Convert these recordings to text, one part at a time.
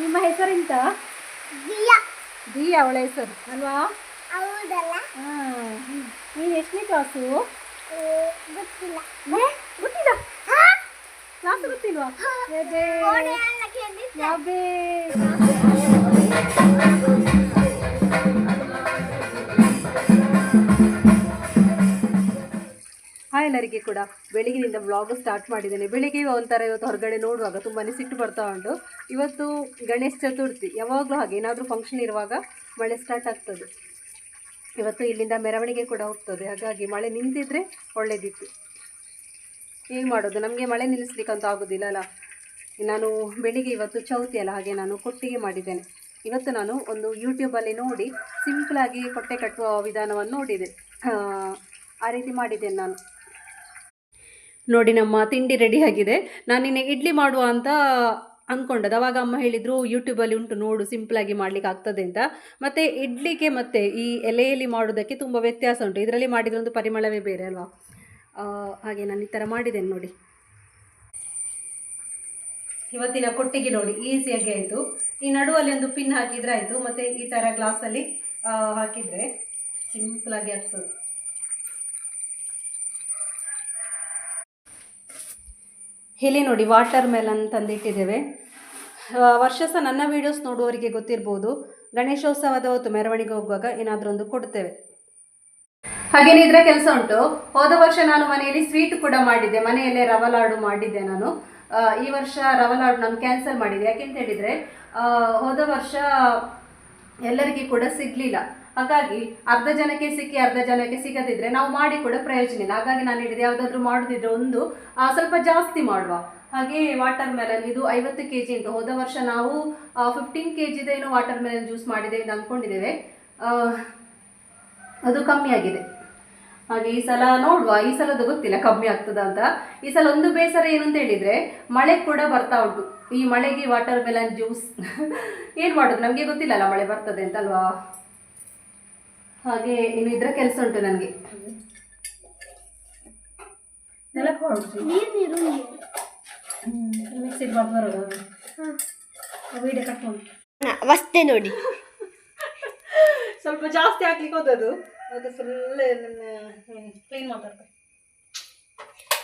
ನಿಮ್ಮ ಹೆಸರೆಂತ? ದಿಯಾ. ದಿಯಾ ಅವಳ ಹೆಸರು ಅಲ್ವಾ? ಹೌದಲ್ಲ. ನೀನು ಎಷ್ಟನೇ ಕ್ಲಾಸು? ಗೊತ್ತಿಲ್ಲ. ಗೊತ್ತಿಲ್ಲ? ಕ್ಲಾಸ್ ಗೊತ್ತಿಲ್ವಾ? ಯಾಬೇ ಹಾಯ್ ಎಲ್ಲರಿಗೆ ಕೂಡ ಬೆಳಿಗ್ಗಿನಿಂದ ವ್ಲಾಗ್ ಸ್ಟಾರ್ಟ್ ಮಾಡಿದ್ದೇನೆ. ಬೆಳಿಗ್ಗೆ ಒಂಥರ ಇವತ್ತು ಹೊರಗಡೆ ನೋಡುವಾಗ ತುಂಬಾ ಸಿಟ್ಟು ಬರ್ತಾ ಉಂಟು. ಇವತ್ತು ಗಣೇಶ ಚತುರ್ಥಿ, ಯಾವಾಗಲೂ ಹಾಗೆ ಏನಾದರೂ ಫಂಕ್ಷನ್ ಇರುವಾಗ ಮಳೆ ಸ್ಟಾರ್ಟ್ ಆಗ್ತದೆ. ಇವತ್ತು ಇಲ್ಲಿಂದ ಮೆರವಣಿಗೆ ಕೂಡ ಹೋಗ್ತದೆ, ಹಾಗಾಗಿ ಮಳೆ ನಿಂತಿದ್ರೆ ಒಳ್ಳೇದಿತ್ತು. ಏನು ಮಾಡೋದು, ನಮಗೆ ಮಳೆ ನಿಲ್ಲಿಸ್ಲಿಕ್ಕಂತೂ ಆಗೋದಿಲ್ಲ ಅಲ್ಲ. ನಾನು ಬೆಳಿಗ್ಗೆ ಇವತ್ತು ಚೌತಿ ಅಲ್ಲ, ಹಾಗೆ ನಾನು ಕೊಟ್ಟಿಗೆ ಮಾಡಿದ್ದೇನೆ. ಇವತ್ತು ನಾನು ಒಂದು ಯೂಟ್ಯೂಬಲ್ಲಿ ನೋಡಿ ಸಿಂಪಲಾಗಿ ಕೊಟ್ಟೆ ಕಟ್ಟುವ ವಿಧಾನವನ್ನು ನೋಡಿದೆ, ಆ ರೀತಿ ಮಾಡಿದ್ದೇನೆ ನಾನು. ನೋಡಿ ನಮ್ಮ ತಿಂಡಿ ರೆಡಿ ಆಗಿದೆ. ನಾನು ನಿನ್ನೆ ಇಡ್ಲಿ ಮಾಡುವ ಅಂತ ಅಂದ್ಕೊಂಡದ್ದು. ಅವಾಗ ಅಮ್ಮ ಹೇಳಿದರು ಯೂಟ್ಯೂಬಲ್ಲಿ ಉಂಟು ನೋಡು, ಸಿಂಪಲಾಗಿ ಮಾಡಲಿಕ್ಕೆ ಆಗ್ತದೆ ಅಂತ. ಮತ್ತು ಇಡ್ಲಿಗೆ ಮತ್ತು ಈ ಎಲೆಯಲ್ಲಿ ಮಾಡೋದಕ್ಕೆ ತುಂಬ ವ್ಯತ್ಯಾಸ ಉಂಟು. ಇದರಲ್ಲಿ ಮಾಡಿದರೆ ಒಂದು ಪರಿಮಳವೇ ಬೇರೆ ಅಲ್ವಾ. ಹಾಗೆ ನಾನು ಈ ಥರ ಮಾಡಿದ್ದೇನೆ ನೋಡಿ. ಇವತ್ತಿನ ಕೊಟ್ಟಿಗೆ ನೋಡಿ ಈಸಿಯಾಗಿ ಆಯಿತು. ಈ ನಡುವಲ್ಲಿ ಒಂದು ಪಿನ್ ಹಾಕಿದರೆ ಆಯಿತು, ಮತ್ತು ಈ ಥರ ಗ್ಲಾಸಲ್ಲಿ ಹಾಕಿದರೆ ಸಿಂಪಲಾಗಿ ಆಗ್ತದೆ. ಇಲ್ಲಿ ನೋಡಿ ವಾಟರ್ ಮೆಲನ್ ತಂದಿಟ್ಟಿದ್ದೇವೆ. ವರ್ಷ ಸಹ ನನ್ನ ವೀಡಿಯೋಸ್ ನೋಡುವವರಿಗೆ ಗೊತ್ತಿರ್ಬೋದು, ಗಣೇಶೋತ್ಸವದ ಹೊತ್ತು ಮೆರವಣಿಗೆ ಹೋಗುವಾಗ ಏನಾದರೂ ಒಂದು ಕೊಡ್ತೇವೆ. ಹಾಗೇನೇ ಇದರ ಕೆಲಸ ಉಂಟು. ಹೋದ ವರ್ಷ ನಾನು ಮನೆಯಲ್ಲಿ ಸ್ವೀಟ್ ಕೂಡ ಮಾಡಿದ್ದೆ, ಮನೆಯಲ್ಲೇ ರವೆ ಲಾಡು ಮಾಡಿದ್ದೆ ನಾನು. ಈ ವರ್ಷ ರವೆ ಲಾಡು ನಾನು ಕ್ಯಾನ್ಸಲ್ ಮಾಡಿದ್ದೆ. ಯಾಕೆಂತ ಹೇಳಿದರೆ ಹೋದ ವರ್ಷ ಎಲ್ಲರಿಗೆ ಕೂಡ ಸಿಗಲಿಲ್ಲ. ಹಾಗಾಗಿ ಅರ್ಧ ಜನಕ್ಕೆ ಸಿಕ್ಕಿ ಅರ್ಧ ಜನಕ್ಕೆ ಸಿಗದಿದ್ರೆ ನಾವು ಮಾಡಿ ಕೂಡ ಪ್ರಯೋಜನ ಇಲ್ಲ. ಹಾಗಾಗಿ ನಾನು ಹೇಳಿದೆ ಯಾವುದಾದ್ರೂ ಮಾಡೋದಿದ್ರೆ ಒಂದು ಸ್ವಲ್ಪ ಜಾಸ್ತಿ ಮಾಡುವ. ಹಾಗೆ ವಾಟರ್ ಮೆಲನ್ ಇದು 50 kg ಉಂಟು. ಹೋದ ವರ್ಷ ನಾವು 15 kgದೇನೋ ವಾಟರ್ ಮೆಲನ್ ಜ್ಯೂಸ್ ಮಾಡಿದ್ದೇವೆ ಅಂತ ಅಂದ್ಕೊಂಡಿದ್ದೇವೆ, ಅದು ಕಮ್ಮಿ ಆಗಿದೆ. ಹಾಗೆ ಈ ಸಲ ನೋಡುವ, ಈ ಸಲದ್ದು ಗೊತ್ತಿಲ್ಲ ಕಮ್ಮಿ ಆಗ್ತದ ಅಂತ. ಈ ಸಲ ಒಂದು ಬೇಸರ ಏನು ಅಂತ ಹೇಳಿದರೆ ಮಳೆ ಕೂಡ ಬರ್ತಾ ಉಂಟು. ಈ ಮಳೆಗೆ ವಾಟರ್ ಮೆಲನ್ ಜ್ಯೂಸ್ ಏನು ಮಾಡೋದು, ನಮಗೆ ಗೊತ್ತಿಲ್ಲಲ್ಲ ಮಳೆ ಬರ್ತದೆ ಅಂತಲ್ವಾ. ಹಾಗೆ ಇನ್ನು ಇದರ ಕೆಲಸ ಉಂಟು ನನಗೆ. ಮಿಕ್ಸಿಗೆ ಬರೋದು ವೀಡಿಯೋ ಕಟ್ ಮಾಡಿ ವಸ್ತೆ ನೋಡಿ. ಸ್ವಲ್ಪ ಜಾಸ್ತಿ ಹಾಕ್ಲಿಕ್ಕೆ ಹೋದದು, ಅದು ಫುಲ್ ಕ್ಲೀನ್ ಮಾತಾಡ್ತಾರೆ.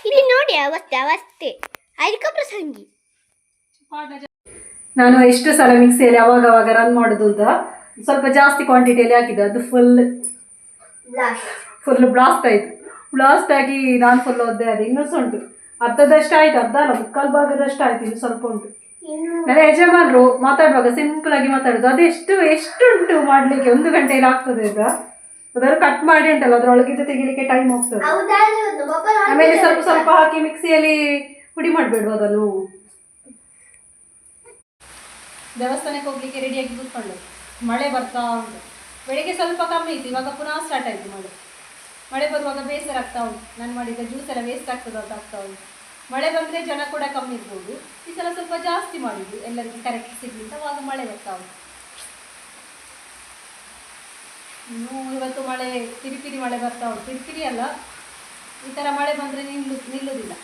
ಇಲ್ಲಿ ನೋಡಿ ಅವಸ್ಥೆ ಅವಸ್ಥೆ ಅದಕ್ಕೆ ಪ್ರಸಂಗಿ. ನಾನು ಎಷ್ಟು ಸಲ ಮಿಕ್ಸಿಯಲ್ಲಿ ಅವಾಗ ರನ್ ಮಾಡೋದು ಅಂತ ಸ್ವಲ್ಪ ಜಾಸ್ತಿ ಕ್ವಾಂಟಿಟಿಯಲ್ಲಿ ಹಾಕಿದ್ದೆ, ಅದು ಫುಲ್ ಬ್ಲಾಸ್ಟ್ ಆಯಿತು. ಬ್ಲಾಸ್ಟ್ ಆಗಿ ನಾನು ಫುಲ್ ಒದ್ದೆ. ಅದು ಇನ್ನೂ ಸಹ ಉಂಟು, ಅರ್ಧದಷ್ಟು ಆಯಿತು, ಅರ್ಧ ಅಲ್ಲ ಮುಕ್ಕಾಲು ಭಾಗದಷ್ಟು ಆಯಿತು, ಇದು ಸ್ವಲ್ಪ ಉಂಟು. ನನ್ನ ಯಜಮಾನರು ಮಾತಾಡುವಾಗ ಸಿಂಪಲಾಗಿ ಮಾತಾಡೋದು, ಅದೆಷ್ಟು ಉಂಟು ಮಾಡಲಿಕ್ಕೆ, 1 ಗಂಟೆಯಲ್ಲಿ ಆಗ್ತದೆ ಅಂತ. ಅದಾದ್ರು ಕಟ್ ಮಾಡಿ ಉಂಟಲ್ಲ ಅದರೊಳಗಿದ್ದು ತೆಗಿಲಿಕ್ಕೆ ಟೈಮ್ ಹೋಗ್ತದೆ. ಆಮೇಲೆ ಸ್ವಲ್ಪ ಹಾಕಿ ಮಿಕ್ಸಿಯಲ್ಲಿ ಪುಡಿ ಮಾಡಬೇಡುವ ಅದನ್ನು. ದೇವಸ್ಥಾನಕ್ಕೆ ಹೋಗ್ಲಿಕ್ಕೆ ರೆಡಿಯಾಗಿ ಕೂತ್ಕೊಂಡು ಮಳೆ ಬರ್ತಾ ಉಂಟು. ಬೆಳಿಗ್ಗೆ ಸ್ವಲ್ಪ ಕಮ್ಮಿ ಇತ್ತು, ಇವಾಗ ಪುನಃ ಸ್ಟಾರ್ಟ್ ಆಯಿತು ಮಳೆ. ಮಳೆ ಬರುವಾಗ ಬೇಸರ ಆಗ್ತಾ ಉಂಟು, ನಾನು ಮಾಡಿದ ಜ್ಯೂಸ್ ಎಲ್ಲ ವೇಸ್ಟ್ ಆಗ್ತದೆ ಅಂತ ಆಗ್ತಾ ಉಂಟು. ಮಳೆ ಬಂದರೆ ಜನ ಕೂಡ ಕಮ್ಮಿ ಇರ್ಬೋದು. ಈ ಸಲ ಸ್ವಲ್ಪ ಜಾಸ್ತಿ ಮಾಡಿದ್ದು ಎಲ್ಲರಿಗೂ ಕರೆಕ್ಟ್ ಸಿಗಲಿಲ್ಲ, ಅವಾಗ ಮಳೆ ಬರ್ತಾ ಉಂಟು. ಇನ್ನೂ ಇವತ್ತು ಮಳೆ ಪಿರಿಪಿರಿ ಮಳೆ ಬರ್ತಾ ಉಂಟು. ಪಿರಿಪಿರಿ ಅಲ್ಲ, ಈ ಥರ ಮಳೆ ಬಂದರೆ ನಿಲ್ಲುವುದಿಲ್ಲ.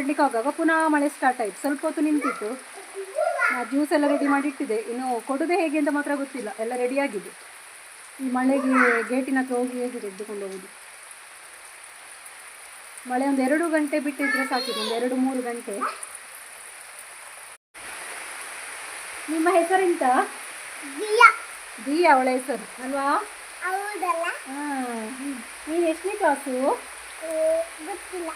ಹೊರಡ್ಲಿಕ್ಕೆ ಹೋಗುವಾಗ ಪುನಃ ಮಳೆ ಸ್ಟಾರ್ಟ್ ಆಯಿತು. ಸ್ವಲ್ಪ ಹೊತ್ತು ನಿಂತಿತ್ತು. ಜ್ಯೂಸ್ ಎಲ್ಲ ರೆಡಿ ಮಾಡಿ ಇಟ್ಟಿದೆ. ಇನ್ನು ಕೊಡೋದೇ ಹೇಗೆ ಅಂತ ಮಾತ್ರ ಗೊತ್ತಿಲ್ಲ. ಎಲ್ಲ ರೆಡಿಯಾಗಿದೆ. ಈ ಮಳೆಗೆ ಗೇಟಿನ ಹತ್ರ ಹೋಗಿ ಹೇಗೆ ತೆಗೆದುಕೊಂಡು ಹೋಗೋದು. ಮಳೆ ಒಂದು 2 ಗಂಟೆ ಬಿಟ್ಟಿದ್ರೆ ಸಾಕಿದೆ, ಒಂದು 2-3 ಗಂಟೆ. ನಿಮ್ಮ ಹೆಸರೆಂತ? ದಿಯಾ ಅವಳ ಹೆಸರು ಅಲ್ವಾ? ನೀನು ಎಷ್ಟನೇ ಕ್ಲಾಸು? ಗೊತ್ತಿಲ್ಲ.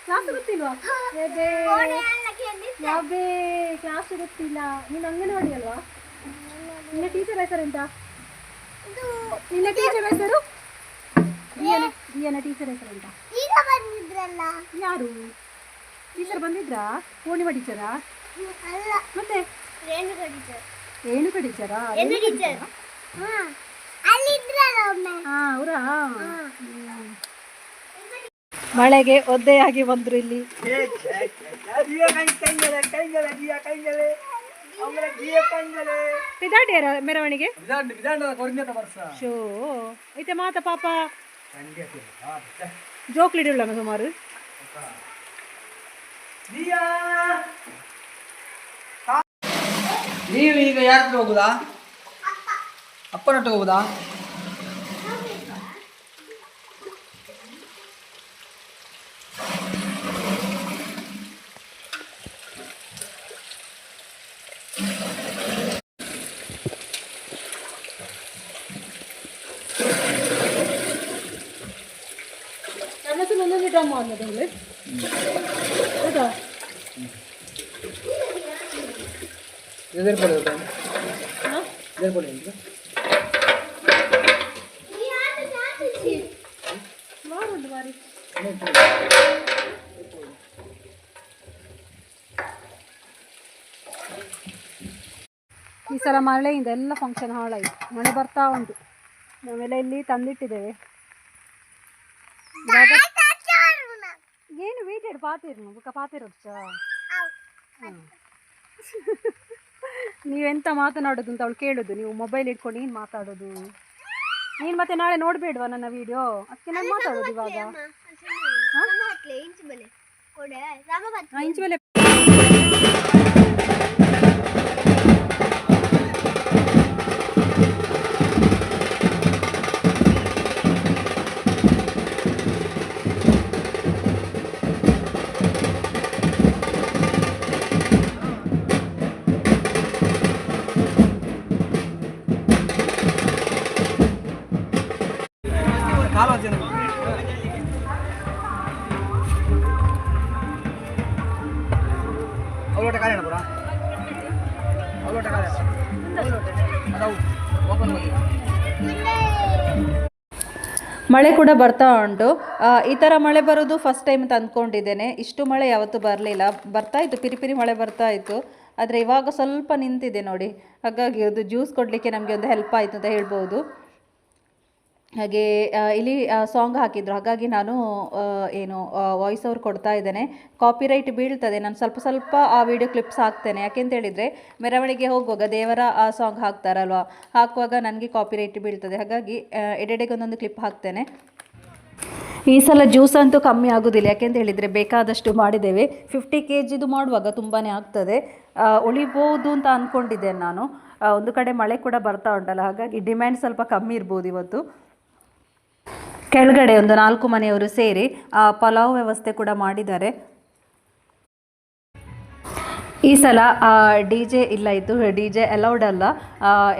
ಕ್ಲಾಸ್ ಗೊತ್ತಿಲ್ವಾ? ಯಾವ್ದೇ ಕ್ಲಾಸ್ ಗೊತ್ತಿಲ್ಲ. ನೀನು ಅಂಗನವಾಡಿ ಅಲ್ವಾ? ನಿನ್ನ ಟೀಚರ್ ಹೆಸರೆಂತ? ನಿನ್ನ ಟೀಚರ್ ಹೆಸರು? ದಿಯಾನ ಟೀಚರ್ ಹೆಸರೆಂತ? ಯಾರು ಟೀಚರ್ ಬಂದಿದ್ರಾ? ಪೂರ್ಣಿಮಾ ಟೀಚರಾ? ಮತ್ತೆ ರೇಣುಕಾ ಟೀಚರಾ? ಅವರಾ? ಮಳೆಗೆ ಒದ್ದೆಯಾಗಿ ಬಂದ್ರು ಇಲ್ಲಿ. ಪಿದಾಟಿಯರ ಮೆರವಣಿಗೆ ಶೋ ಐತೆ ಮಾತ ಪಾಪ ಜೋಕ್ಲಿಡುಳ್ಳ ಸುಮಾರು. ನೀವು ಈಗ ಯಾರು ಹೋಗುದಾ? ಅಪ್ಪನೊಟ್ಟು ಹೋಗುದಾ? ಒಂದೊಂದು ಡ್ರಮ್ ಅನ್ನೋದು ಹೌದಾ? ಮಾರುಂಡು ಮಾರಿ. ಈ ಸಲ ಮಳೆಯಿಂದ ಎಲ್ಲ ಫಂಕ್ಷನ್ ಹಾಳಾಯಿತು. ಮಳೆ ಬರ್ತಾ ಉಂಟು. ನಾವೆಲ್ಲ ಇಲ್ಲಿ ತಂದಿಟ್ಟಿದ್ದೇವೆ. ಏನು ವೀಟೆಡ್ ಪಾತಿರು ಬುಕ್ಕ ಪಾತಿರು ನೀವೆಂತ ಮಾತನಾಡೋದು ಅಂತ ಅವಳು ಕೇಳೋದು. ನೀವು ಮೊಬೈಲ್ ಇಟ್ಕೊಂಡು ಏನು ಮಾತಾಡೋದು? ನೀನು ಮತ್ತೆ ನಾಳೆ ನೋಡಬೇಡ್ವಾ ನನ್ನ ವಿಡಿಯೋ? ಅದಕ್ಕೆ ನಾನು ಮಾತಾಡೋದು ಇವಾಗ. ಇಂಚು ಬೆಲೆ ಮಳೆ ಕೂಡ ಬರ್ತಾ ಉಂಟು. ಈ ಥರ ಮಳೆ ಬರೋದು ಫಸ್ಟ್ ಟೈಮ್ ಅಂತ ಅಂದ್ಕೊಂಡಿದ್ದೇನೆ. ಇಷ್ಟು ಮಳೆ ಯಾವತ್ತೂ ಬರಲಿಲ್ಲ. ಬರ್ತಾಯಿತ್ತು, ಪಿರಿ ಮಳೆ ಬರ್ತಾ ಇತ್ತು. ಆದರೆ ಇವಾಗ ಸ್ವಲ್ಪ ನಿಂತಿದೆ ನೋಡಿ. ಹಾಗಾಗಿ ಅದು ಜ್ಯೂಸ್ ಕೊಡಲಿಕ್ಕೆ ನಮಗೆ ಒಂದು ಹೆಲ್ಪ್ ಆಯಿತು ಅಂತ ಹೇಳ್ಬೋದು. ಹಾಗೆ ಇಲ್ಲಿ ಸಾಂಗ್ ಹಾಕಿದ್ರು, ಹಾಗಾಗಿ ನಾನು ವಾಯ್ಸ್ ಓವರ್ ಕೊಡ್ತಾ ಇದ್ದೇನೆ. ಕಾಪಿರೈಟ್ ಬೀಳ್ತದೆ. ನಾನು ಸ್ವಲ್ಪ ಆ ವಿಡಿಯೋ ಕ್ಲಿಪ್ಸ್ ಹಾಕ್ತೇನೆ. ಯಾಕೆಂತೇಳಿದರೆ ಮೆರವಣಿಗೆ ಹೋಗುವಾಗ ದೇವರ ಆ ಸಾಂಗ್ ಹಾಕ್ತಾರಲ್ವ, ಹಾಕುವಾಗ ನನಗೆ ಕಾಪಿರೈಟ್ ಬೀಳ್ತದೆ. ಹಾಗಾಗಿ ಎಡೆಡೆಗೆ ಒಂದೊಂದು ಕ್ಲಿಪ್ ಹಾಕ್ತೇನೆ. ಈ ಸಲ ಜ್ಯೂಸ್ ಅಂತೂ ಕಮ್ಮಿ ಆಗೋದಿಲ್ಲ. ಯಾಕೆಂತ ಹೇಳಿದರೆ ಬೇಕಾದಷ್ಟು ಮಾಡಿದ್ದೇವೆ. 50 kgದು ಮಾಡುವಾಗ ತುಂಬಾ ಆಗ್ತದೆ. ಉಳಿಬೋದು ಅಂತ ಅಂದ್ಕೊಂಡಿದ್ದೇನೆ ನಾನು. ಒಂದು ಕಡೆ ಮಳೆ ಕೂಡ ಬರ್ತಾ ಉಂಟಲ್ಲ, ಹಾಗಾಗಿ ಡಿಮ್ಯಾಂಡ್ ಸ್ವಲ್ಪ ಕಮ್ಮಿ ಇರ್ಬೋದು ಇವತ್ತು. ಕೆಳಗಡೆ ಒಂದು 4 ಮನೆಯವರು ಸೇರಿ ಪಲಾವ್ ವ್ಯವಸ್ಥೆ ಕೂಡ ಮಾಡಿದ್ದಾರೆ. ಈ ಸಲ DJ ಇಲ್ಲ ಇತ್ತು. DJ ಅಲೌಡ್ ಅಲ್ಲ,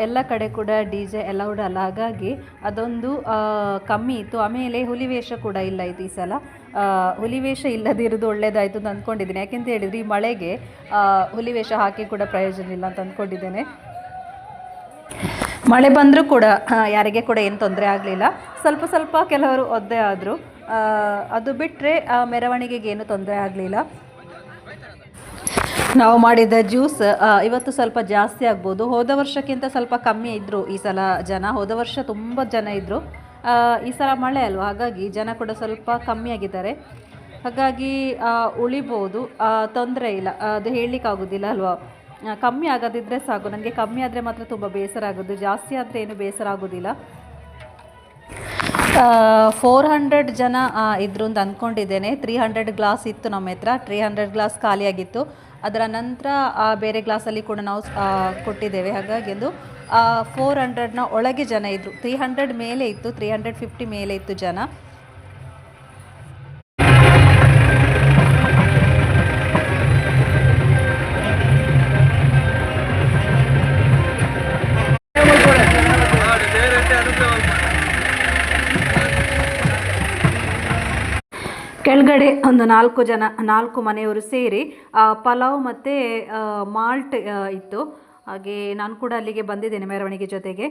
ಎಲ್ಲ ಕಡೆ ಕೂಡ DJ ಅಲೌಡ್ ಅಲ್ಲ. ಹಾಗಾಗಿ ಅದೊಂದು ಕಮ್ಮಿ ಇತ್ತು. ಆಮೇಲೆ ಹುಲಿವೇಷ ಕೂಡ ಇಲ್ಲ ಇತ್ತು ಈ ಸಲ. ಹುಲಿವೇಷ ಇಲ್ಲದಿರೋದು ಒಳ್ಳೆಯದಾಯಿತು ಅಂತ ಅಂದ್ಕೊಂಡಿದ್ದೀನಿ. ಯಾಕೆಂತ ಹೇಳಿದರೆ ಈ ಮಳೆಗೆ ಹುಲಿವೇಷ ಹಾಕಿ ಕೂಡ ಪ್ರಯೋಜನ ಇಲ್ಲ ಅಂತ ಅಂದ್ಕೊಂಡಿದ್ದೇನೆ. ಮಳೆ ಬಂದರೂ ಕೂಡ ಯಾರಿಗೆ ಕೂಡ ಏನು ತೊಂದರೆ ಆಗಲಿಲ್ಲ. ಸ್ವಲ್ಪ ಕೆಲವರು ಒದ್ದೆ ಆದರು. ಅದು ಬಿಟ್ಟರೆ ಮೆರವಣಿಗೆಗೆ ಏನು ತೊಂದರೆ ಆಗಲಿಲ್ಲ. ನಾವು ಮಾಡಿದ ಜ್ಯೂಸ್ ಇವತ್ತು ಸ್ವಲ್ಪ ಜಾಸ್ತಿ ಆಗ್ಬೋದು. ಹೋದ ವರ್ಷಕ್ಕಿಂತ ಸ್ವಲ್ಪ ಕಮ್ಮಿ ಇದ್ದರು ಈ ಸಲ ಜನ. ಹೋದ ವರ್ಷ ತುಂಬ ಜನ ಇದ್ದರು. ಈ ಸಲ ಮಳೆ ಅಲ್ವಾ, ಹಾಗಾಗಿ ಜನ ಕೂಡ ಸ್ವಲ್ಪ ಕಮ್ಮಿ ಆಗಿದ್ದಾರೆ. ಹಾಗಾಗಿ ಉಳಿಬೋದು, ತೊಂದರೆ ಇಲ್ಲ. ಅದು ಹೇಳಲಿಕ್ಕಾಗೋದಿಲ್ಲ ಅಲ್ವಾ. ಕಮ್ಮಿ ಆಗದಿದ್ದರೆ ಸಾಕು. ನನಗೆ ಕಮ್ಮಿ ಆದರೆ ಮಾತ್ರ ತುಂಬ ಬೇಸರ ಆಗೋದು, ಜಾಸ್ತಿ ಆದರೆ ಏನು ಬೇಸರ ಆಗೋದಿಲ್ಲ. 400 ಜನ ಇದ್ರು ಅಂತ ಅಂದ್ಕೊಂಡಿದ್ದೇನೆ. 300 ಗ್ಲಾಸ್ ಇತ್ತು ನಮ್ಮ ಹತ್ರ. 300 ಗ್ಲಾಸ್ ಖಾಲಿಯಾಗಿತ್ತು. ಅದರ ನಂತರ ಬೇರೆ ಗ್ಲಾಸಲ್ಲಿ ಕೂಡ ನಾವು ಕೊಟ್ಟಿದ್ದೇವೆ. ಹಾಗಾಗಿ ಒಂದು 400ನ ಒಳಗೆ ಜನ ಇದ್ದರು. 300 ಮೇಲೆ ಇತ್ತು, 350 ಮೇಲೆ ಇತ್ತು ಜನ. ಕೆಳಗಡೆ ಒಂದು 4 ಮನೆಯವರು ಸೇರಿ ಪಲಾವ್ ಮತ್ತು ಮಾಲ್ಟ್ ಇತ್ತು. ಹಾಗೆ ನಾನು ಕೂಡ ಅಲ್ಲಿಗೆ ಬಂದಿದ್ದೇನೆ ಮೆರವಣಿಗೆ ಜೊತೆಗೆ.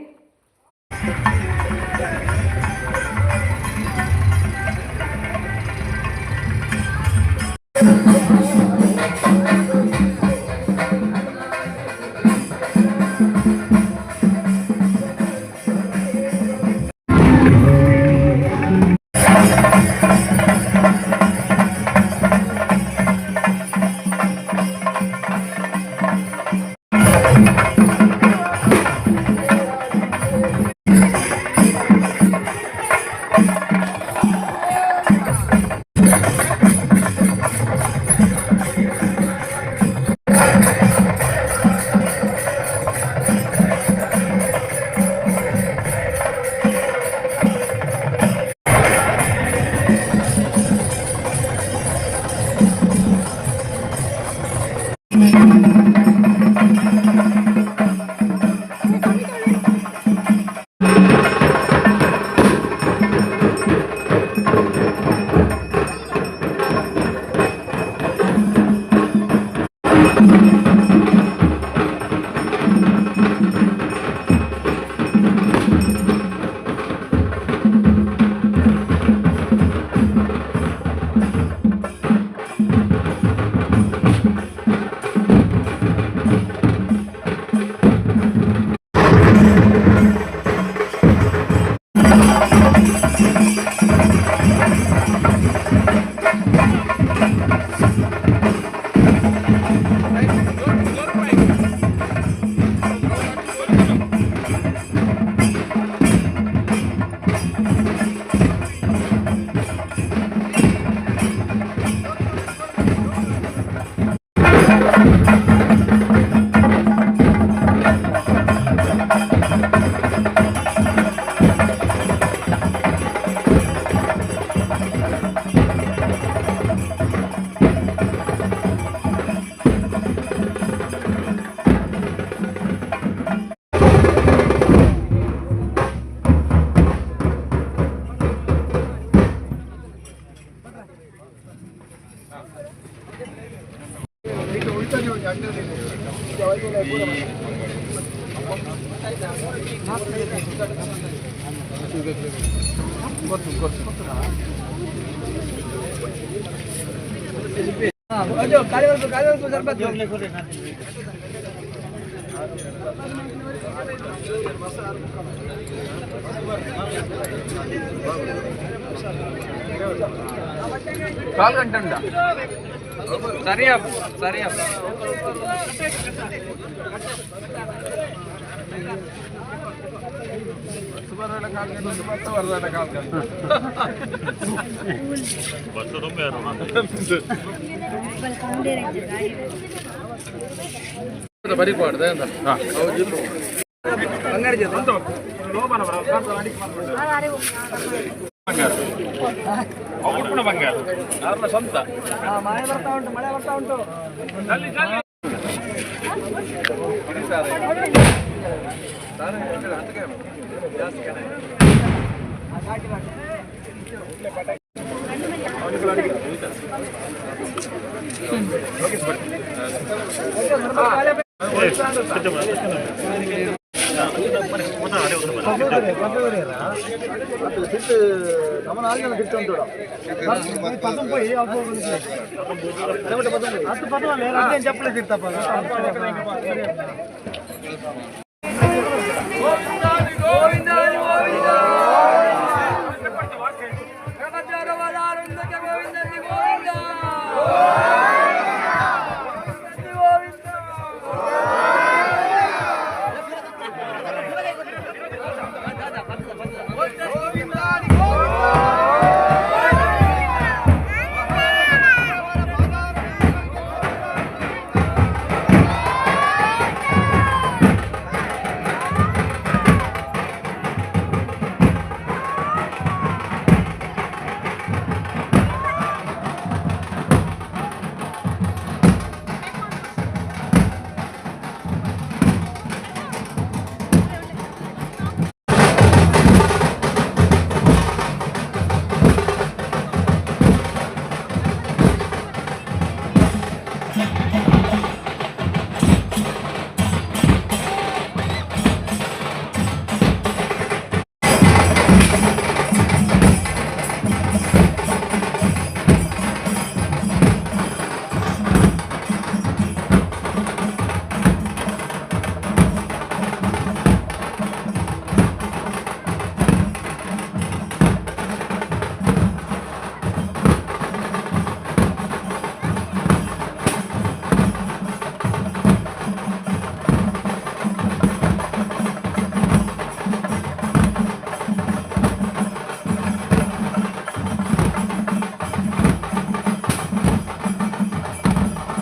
ಕಾಲು ಗಂಟೆ ಉಂಟಾ? ಸರಿಯಪ್ಪ ಸರಿಯಪ್ಪ. ಬರೀಬಾರ್ದು ಅಂಗಡಿ ಸ್ವಂತ ಮಳೆ ಬರ್ತಾ ಉಂಟು நம்ம நாளைக்கு கிட்ட வந்துடும் 10 போய் చెప్పలేదు